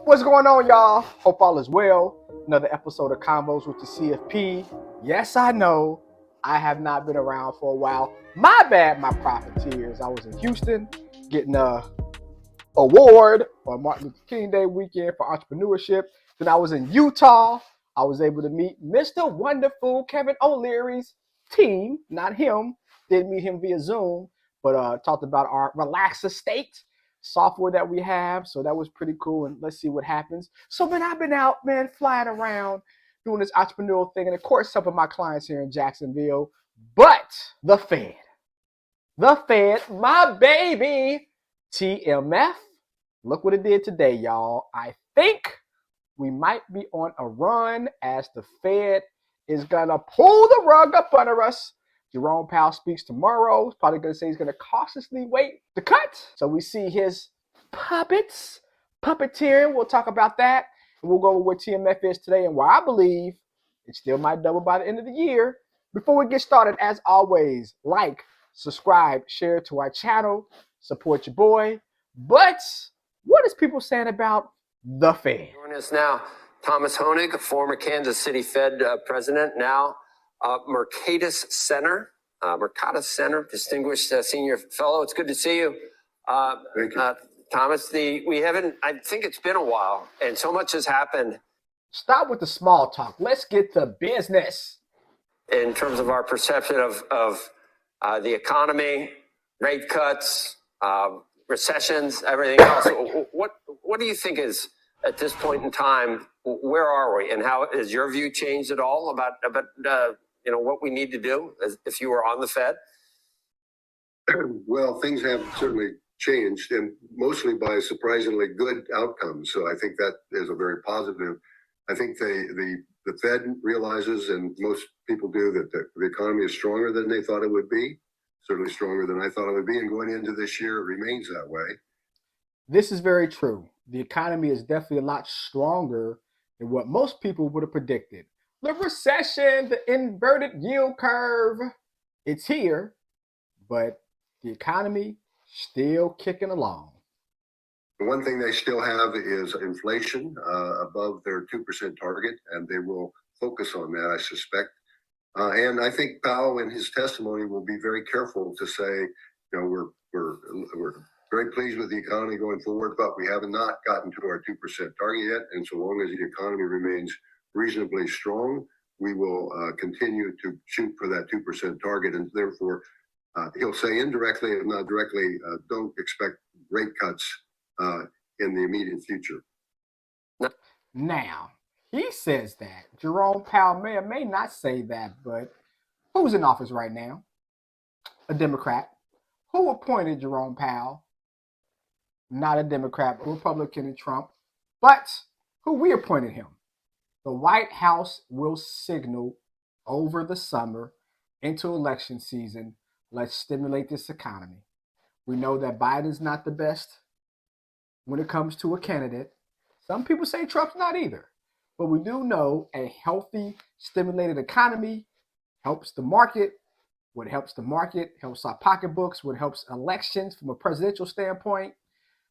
What's going on, y'all? Hope all is well. Another episode of Convos with the CFP. Yes, I know I have not been around for a while. My bad, my profiteers. I was in Houston getting a award on Martin Luther King Day weekend for entrepreneurship. Then I was in Utah. I was able to meet Mr. Wonderful Kevin O'Leary's team, not him. Didn't meet him via Zoom, but talked about our Relax Estate software that we have. So that was pretty cool. And let's see what happens. So, man, I've been out, man, flying around doing this entrepreneurial thing. And of course, some of my clients here in Jacksonville. But the Fed, my baby, TMF. Look what it did today, y'all. I think we might be on a run as the Fed is going to pull the rug up under us. Jerome Powell speaks tomorrow. He's probably going to say he's going to cautiously wait to cut. So we see his puppeteering. We'll talk about that. And we'll go over where TMF is today and why I believe it still might double by the end of the year. Before we get started, as always, like, subscribe, share to our channel, support your boy. But what is people saying about the Fed? Joining us now, Thomas Honig, former Kansas City Fed president, now Mercatus Center, distinguished senior fellow. It's good to see you. Thank you. Thomas, I think it's been a while, and so much has happened. Stop with the small talk. Let's get to business. In terms of our perception of the economy, rate cuts, recessions, everything else. What do you think is, at this point in time, where are we, and how has your view changed at all about what we need to do if you were on the Fed? Well, things have certainly changed, and mostly by surprisingly good outcomes. So I think that is a very positive. I think the Fed realizes, and most people do, that the economy is stronger than they thought it would be. Certainly stronger than I thought it would be, and going into this year, it remains that way. This is very true. The economy is definitely a lot stronger than what most people would have predicted. The recession, the inverted yield curve, it's here, but the economy still kicking along. The one thing they still have is inflation above their 2% target, and they will focus on that, I suspect. And I think Powell, in his testimony, will be very careful to say, we're very pleased with the economy going forward, but we have not gotten to our 2% target yet. And so long as the economy remains reasonably strong, we will continue to shoot for that 2% target. And therefore, he'll say indirectly, if not directly, don't expect rate cuts in the immediate future. Now, he says that. Jerome Powell may or may not say that, but who's in office right now? A Democrat. Who appointed Jerome Powell? Not a Democrat, but a Republican and Trump. But who reappointed him? The White House will signal over the summer into election season, let's stimulate this economy. We know that Biden's not the best when it comes to a candidate. Some people say Trump's not either. But we do know a healthy, stimulated economy helps the market. What helps the market helps our pocketbooks. What helps elections from a presidential standpoint.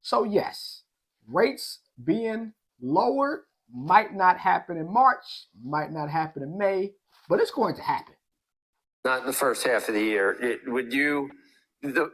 So yes, rates being lowered might not happen in March, might not happen in May, but it's going to happen. Not in the first half of the year.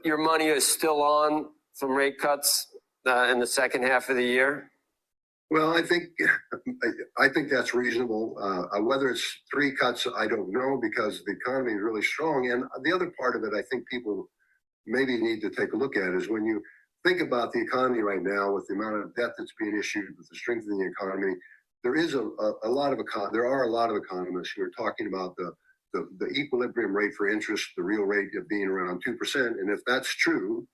Your money is still on some rate cuts in the second half of the year? Well, I think that's reasonable. Whether it's 3 cuts, I don't know, because the economy is really strong. And the other part of it, I think people maybe need to take a look at is when you think about the economy right now, with the amount of debt that's being issued, with the strength of the economy, there are a lot of economists who are talking about the equilibrium rate for interest, the real rate of being around 2%. And if that's true,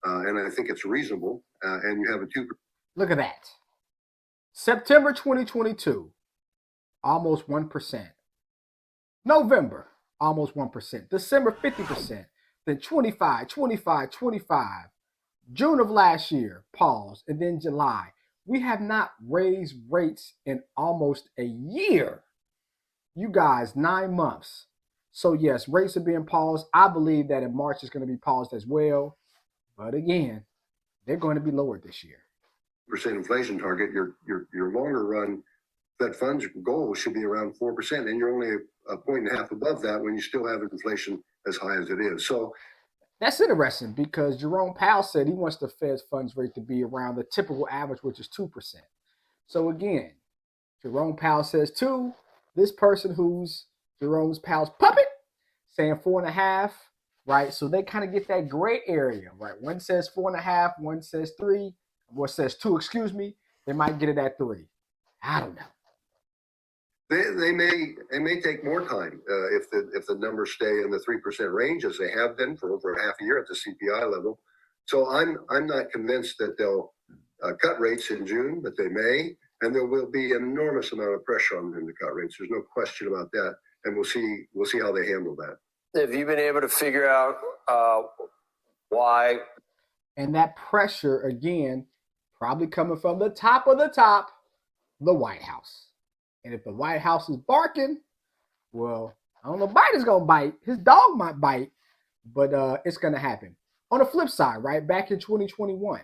and I think it's reasonable, and you have a 2%. Look at that. September 2022, almost 1%. November, almost 1%. December, 50%. Then 25, 25, 25. June of last year, pause. And then July. We have not raised rates in almost a year. You guys, 9 months. So yes, rates are being paused. I believe that in March it's going to be paused as well. But again, they're going to be lowered this year. inflation target, your longer run Fed funds goal should be around 4%, and you're only a point and a half above that when you still have inflation as high as it is. So that's interesting because Jerome Powell said he wants the Fed's funds rate to be around the typical average, which is 2%. So again, Jerome Powell says 2. This person who's Jerome Powell's puppet saying 4.5, right? So they kind of get that gray area, right? One says 4.5, one says 3, one says 2, excuse me. They might get it at 3. I don't know. They may take more time if the numbers stay in the 3% range as they have been for over a half a year at the CPI level. So I'm not convinced that they'll cut rates in June, but they may, and there will be an enormous amount of pressure on them to cut rates. There's no question about that, and we'll see how they handle that. Have you been able to figure out why? And that pressure again, probably coming from the top of the top, the White House. And if the White House is barking, well, I don't know, Biden's going to bite. His dog might bite, but it's going to happen. On the flip side, right, back in 2021,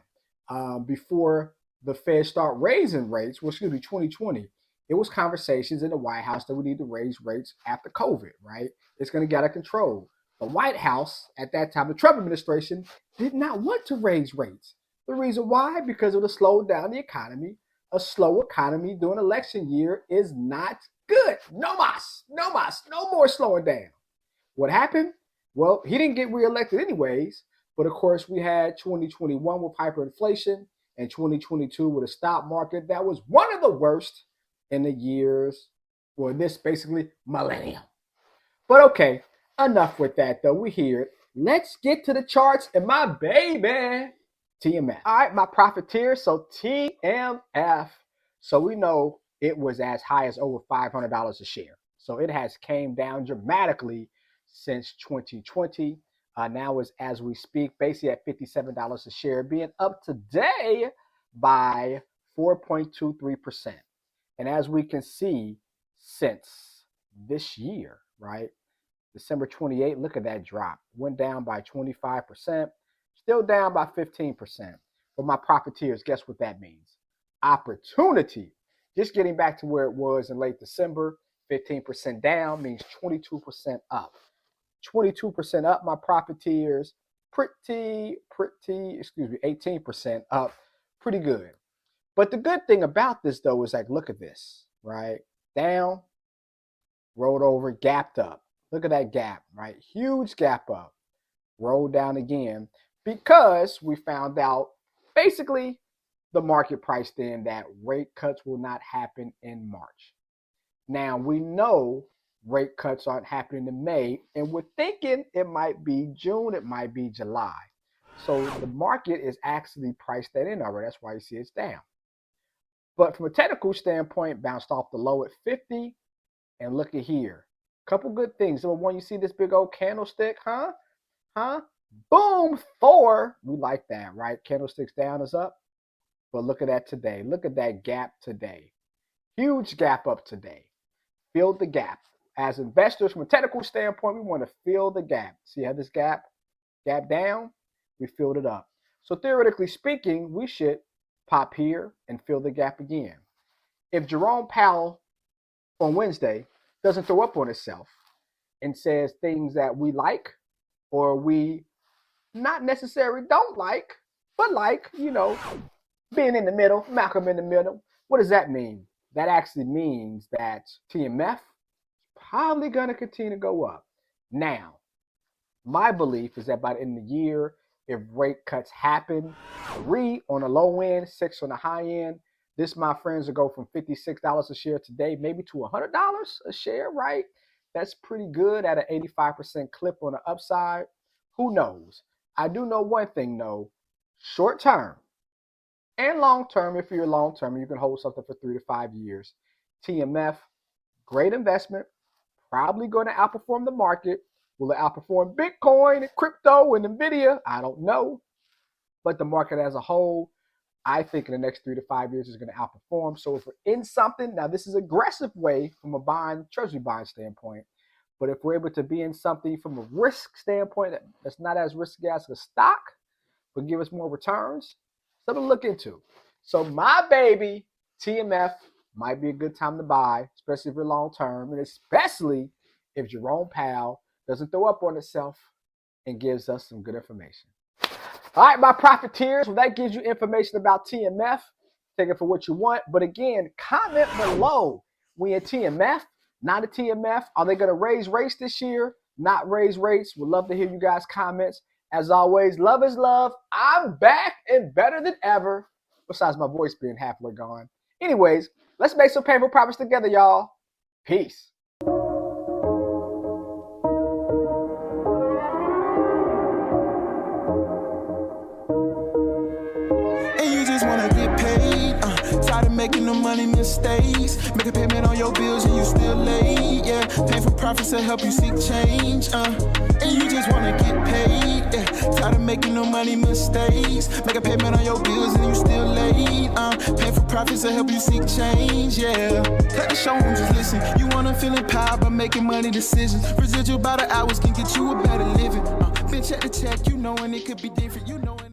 before the Fed start raising rates, 2020, it was conversations in the White House that we need to raise rates after COVID, right? It's going to get out of control. The White House, at that time, the Trump administration, did not want to raise rates. The reason why? Because it would slow down the economy. A slow economy during election year is not good. No mas, no more slowing down. What happened? Well, he didn't get reelected anyways, but of course we had 2021 with hyperinflation and 2022 with a stock market that was one of the worst in the years, or this basically millennium. But okay, enough with that though. We hear it. Let's get to the charts and my baby. TMF. All right, my profiteers. So TMF. So we know it was as high as over $500 a share. So it has came down dramatically since 2020. Now is as we speak, basically at $57 a share, being up today by 4.23%. And as we can see, since this year, right? December 28, look at that drop. Went down by 25%. Still down by 15%. For my profiteers, guess what that means? Opportunity. Just getting back to where it was in late December, 15% down means 22% up. 22% up, my profiteers. 18% up. Pretty good. But the good thing about this, though, is like, look at this, right? Down, rolled over, gapped up. Look at that gap, right? Huge gap up. Rolled down again. Because we found out, basically, the market priced in that rate cuts will not happen in March. Now, we know rate cuts aren't happening in May, and we're thinking it might be June, it might be July. So the market is actually priced that in already. That's why you see it's down. But from a technical standpoint, bounced off the low at 50, and look at here. Couple good things. Number one, you see this big old candlestick, huh? Boom, 4. We like that, right? Candlesticks down is up. But look at that today. Look at that gap today. Huge gap up today. Fill the gap. As investors, from a technical standpoint, we want to fill the gap. See how this gap down? We filled it up. So theoretically speaking, we should pop here and fill the gap again. If Jerome Powell on Wednesday doesn't throw up on itself and says things that we like or we not necessarily don't like, but like, being in the middle, Malcolm in the middle. What does that mean? That actually means that TMF is probably going to continue to go up. Now, my belief is that by the end of the year, if rate cuts happen, 3 on the low end, 6 on the high end, this, my friends, will go from $56 a share today, maybe to $100 a share, right? That's pretty good at an 85% clip on the upside. Who knows? I do know one thing, though. Short term and long term, if you're long term, you can hold something for 3 to 5 years. TMF, great investment. Probably going to outperform the market. Will it outperform Bitcoin and crypto and NVIDIA? I don't know. But the market as a whole, I think in the next 3 to 5 years is going to outperform. So if we're in something, now this is an aggressive way from a treasury buying standpoint. But if we're able to be in something from a risk standpoint that's not as risky as a stock, but give us more returns, something to look into. So my baby, TMF, might be a good time to buy, especially if you're long term, and especially if Jerome Powell doesn't throw up on itself and gives us some good information. All right, my profiteers, well, that gives you information about TMF. Take it for what you want. But again, comment below. We in TMF, not a TMF. Are they going to raise rates this year? Not raise rates? Would love to hear you guys' comments. As always, love is love. I'm back and better than ever. Besides my voice being halfway gone. Anyways, let's make some painful profits together, y'all. Peace. Tired of making the money mistakes. Make a payment on your bills and you still late. Yeah, painful profits to help you seek change. And you just wanna get paid. Yeah, tired of making the money mistakes. Make a payment on your bills and you still late. Painful profits to help you seek change. Yeah, cut the show and just listen. You wanna feel empowered by making money decisions. Residual by the hours can get you a better living. Bitch at the check, you knowing it could be different. You know.